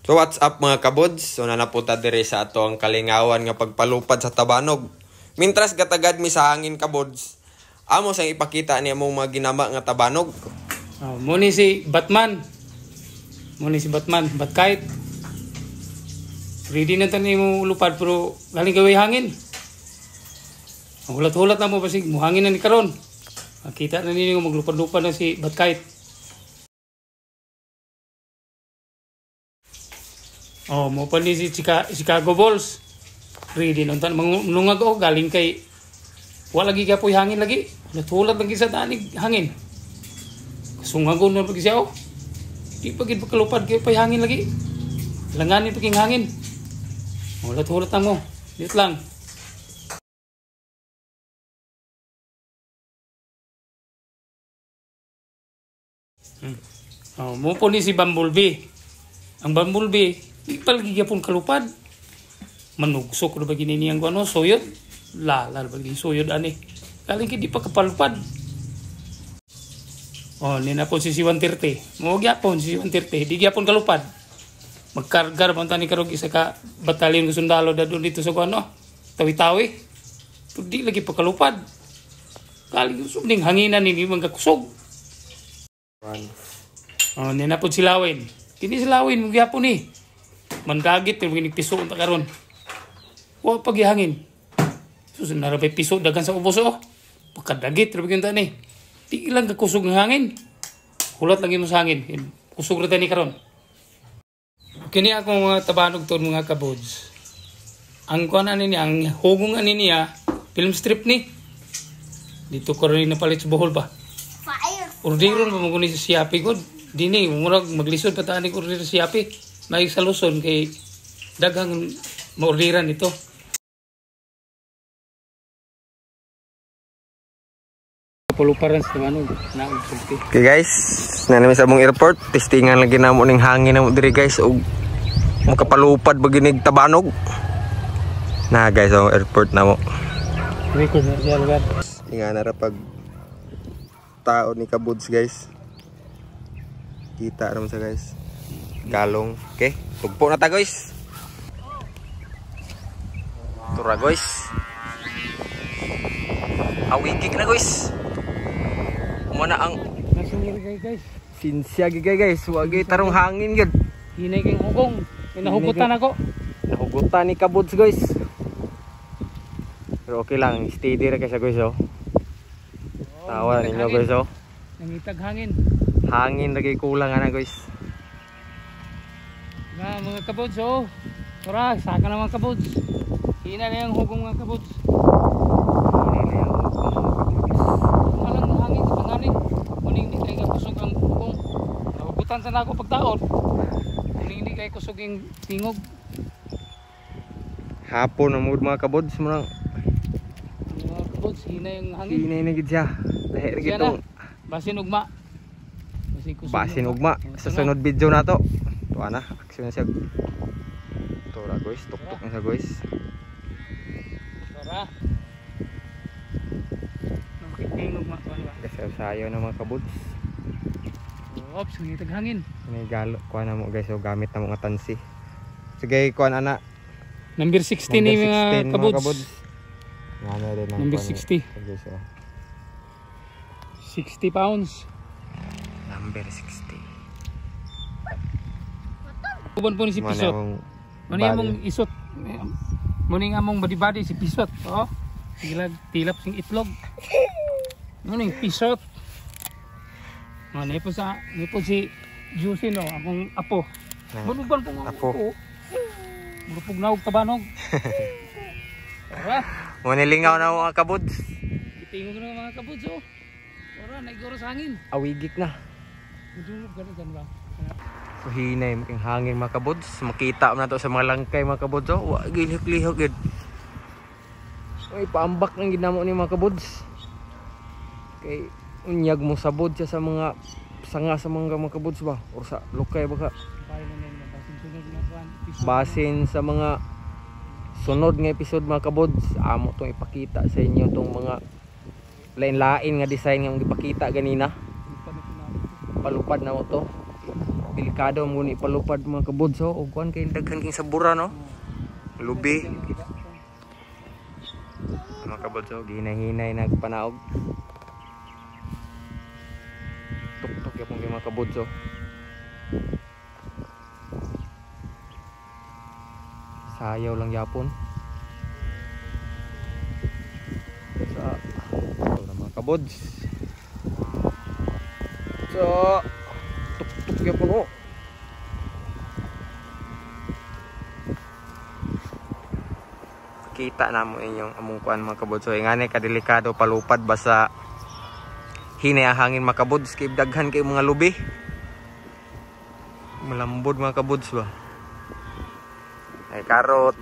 So what's up mga kabods? So nanapunta dire sa ato ang kalingawan nga pagpalupad sa tabanog. Mintras gatagad mi sa hangin kabods. Amo sang ipakita ni among mga ginama nga tabanog. Muni si Batman. Batkite. Ready na tani mo lupad pero galing gaway hangin. Hulat-hulat na mo basig mo hangin na ni karon. Makita na ninyo maglupad-lupad na si Batkite. Mo pa ni si Chicago Bulls. Ready nung manglungag galing kay wala lagi ka po hangin lagi. Natulad lagi sa tanig hangin. Kasungagon na pag siya Di pa gid pakalupad kay pa hangin lagi. Langanin pa king hangin. Hulat-hulat na mo. Dito lang. Mo po ni si Bumblebee. Ang Bumblebee di palagi gyapon kalupad. Manugsok na ba ginini ang soyod? Lala ba gini soyod ani. Kaling di pa kapalupad. Nina po si 130. Mo gyapon si 130, di gyapon kalupad. Magkargar man tani karog isa ka batalyon ng sundalo dadon dito sa Tawi-Tawi. Di lagi pa kalupad. Kaling sumning hanginan ni mangkakusog. Nina po si Lawin. Kini si Lawin mo gyapon ni. Mandagit yung piso unta karon. Wa paghihangin. Susun na rabay piso dagan sa ubos Pagkadagit rabay kunta ni. Di ilang kakusog ng hangin. Hulat lagi mo sa hangin. Kusog ra tani karon. Kini ako mga tabanog to mga kabods. Ang kuan ani niya, ang hugong ani niya, film strip ni. Dito ko rin napalit sa Bohol pa. Ordiron pa maguni sa Siapi god. Dini murag maglisod pa tani ko rin sa Siapi. May sa Luzon kay daghang maordiran ito. Puluparan sa tabanog na sulti. Okay guys, nanami sa among airport, testingan lagi namo ning hangin namo diri guys ug makapalupad baginig tabanog. Na guys, ang airport namo. Record na siya lugar. Ingan na pag tao ni kabods guys. Kita naman sa guys. Galong. Okay, tugpo na ta guys. Tura guys. Awigig na guys. Muna ang nasungir guys. Sinsya gigay guys. Wagi tarong hangin gud. Hinay kay hugong. Nahugutan ako. Nahugutan ni kabods guys. Pero okay lang, steady ra kasi guys Tawa ninyo guys Nangitag hangin. Hangin lagi kulang ana guys. Na mga kabods Tara, saka na mga kabods. Hina na yung hugong mga kabods. Malang hangin sa panganin. Muning di kayo kusog ang hugong. Nahugutan sa nako pagtaon. Muning di kayo kusog yung tingog. Hapon na mood mga kabods mo lang. Mga kabods, hina yung hangin. Hina na gid siya. Lahi ra gid tong basin ugma. Basin ugma. Sa sunod video na to. Tuwa na, aksyon na siya. Tura guys, tuktok na siya guys. Tara. Nakitingog ma tuwa ba? Kasi sayo na mga kabods. Ops, ngitag hangin. May galo kuha na mo guys, gamit na mga tansi. Sige, kuha ana. Number 16 ni mga kabods. Ano rin number 60. 60 pounds. Number 60. Kuban po ni si Pisot. Mani among isot. Muni among badi-badi si Pisot. Sigilag tilap sing itlog. Muni Pisot. Mani po si Juicy akong apo. Bunugan po nga apo. Murupog na og tabanog. Tara. Muni lingaw na mga kabods. Itingog na mga kabods Tara, naigoro sa hangin. Awigik na. Mudulog ganun ba? So hinay making hangin mga kabods. Makita mo na to sa mga langkay mga kabods. Wa gilihok-lihok gid. Ay paambak nang ginamo ni mga kabods. Kay unyag mo sabod siya sa mga sanga sa mga kabods ba or sa lukay ba ka. Basin sa mga sunod nga episode mga kabods, amo tong ipakita sa inyo tong mga lain-lain nga design nga ipakita ganina. Palupad na mo to. delikado mo ni palupad mga kabuds oh. Ug kuan kay daghan king sabura no. Lubi. Mga kabuds oh, ginahinay nagpanaog. Tuk-tuk yapon kay mga kabuds oh. Sayaw lang yapon. Sa mga kabuds. So, tuk-tuk yapon oh. Kita namo inyong among kuan mga kabuds. So, ingani kadelikado palupad basta hinay ang hangin mga kabuds kay daghan kay mga lubi. Malambod mga kabuds ba. Ay karot.